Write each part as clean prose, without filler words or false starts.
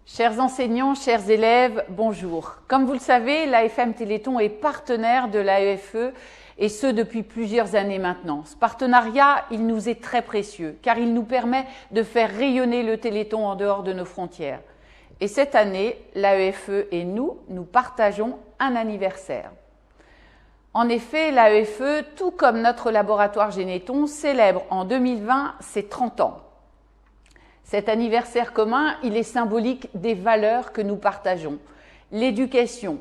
Chers enseignants, chers élèves, bonjour. Comme vous le savez, l'AFM Téléthon est partenaire de l'AEFE et ce depuis plusieurs années maintenant. Ce partenariat, il nous est très précieux car il nous permet de faire rayonner le Téléthon en dehors de nos frontières. Et cette année, l'AEFE et nous partageons un anniversaire. En effet, l'AEFE, tout comme notre laboratoire Généthon, célèbre en 2020 ses 30 ans. Cet anniversaire commun, il est symbolique des valeurs que nous partageons. L'éducation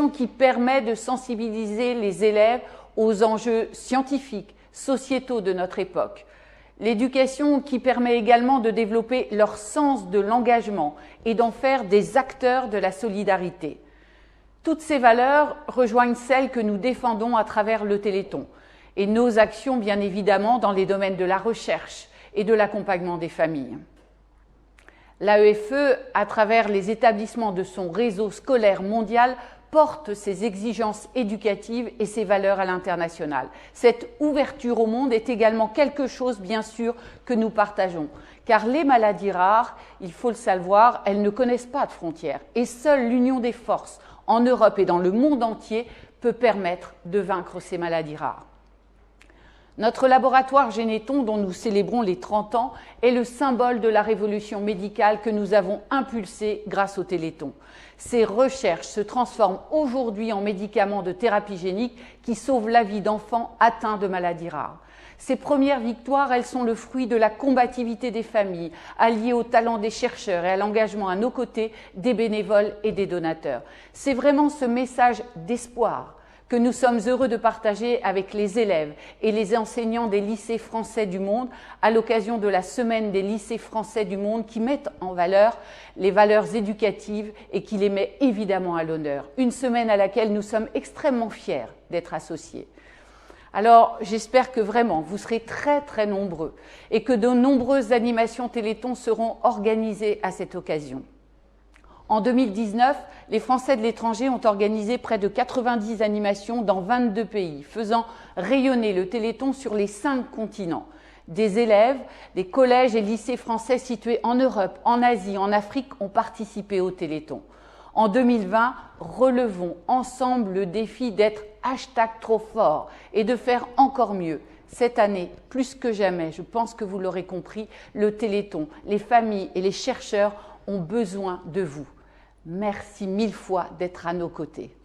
qui permet de sensibiliser les élèves aux enjeux scientifiques, sociétaux de notre époque. L'éducation qui permet également de développer leur sens de l'engagement et d'en faire des acteurs de la solidarité. Toutes ces valeurs rejoignent celles que nous défendons à travers le Téléthon et nos actions, bien évidemment, dans les domaines de la recherche et de l'accompagnement des familles. L'AEFE, à travers les établissements de son réseau scolaire mondial, porte ses exigences éducatives et ses valeurs à l'international. Cette ouverture au monde est également quelque chose, bien sûr, que nous partageons. Car les maladies rares, il faut le savoir, elles ne connaissent pas de frontières. Et seule l'union des forces en Europe et dans le monde entier peut permettre de vaincre ces maladies rares. Notre laboratoire Généthon, dont nous célébrons les 30 ans, est le symbole de la révolution médicale que nous avons impulsée grâce au Téléthon. Ces recherches se transforment aujourd'hui en médicaments de thérapie génique qui sauvent la vie d'enfants atteints de maladies rares. Ces premières victoires, elles sont le fruit de la combativité des familles, alliées au talent des chercheurs et à l'engagement à nos côtés des bénévoles et des donateurs. C'est vraiment ce message d'espoir que nous sommes heureux de partager avec les élèves et les enseignants des lycées français du monde à l'occasion de la semaine des lycées français du monde qui mettent en valeur les valeurs éducatives et qui les met évidemment à l'honneur. Une semaine à laquelle nous sommes extrêmement fiers d'être associés. Alors, j'espère que vraiment vous serez très nombreux et que de nombreuses animations Téléthon seront organisées à cette occasion. En 2019, les Français de l'étranger ont organisé près de 90 animations dans 22 pays, faisant rayonner le Téléthon sur les 5 continents. Des élèves, des collèges et lycées français situés en Europe, en Asie, en Afrique ont participé au Téléthon. En 2020, relevons ensemble le défi d'être #TroFort et de faire encore mieux. Cette année, plus que jamais, je pense que vous l'aurez compris, le Téléthon, les familles et les chercheurs ont besoin de vous. Merci 1000 fois d'être à nos côtés.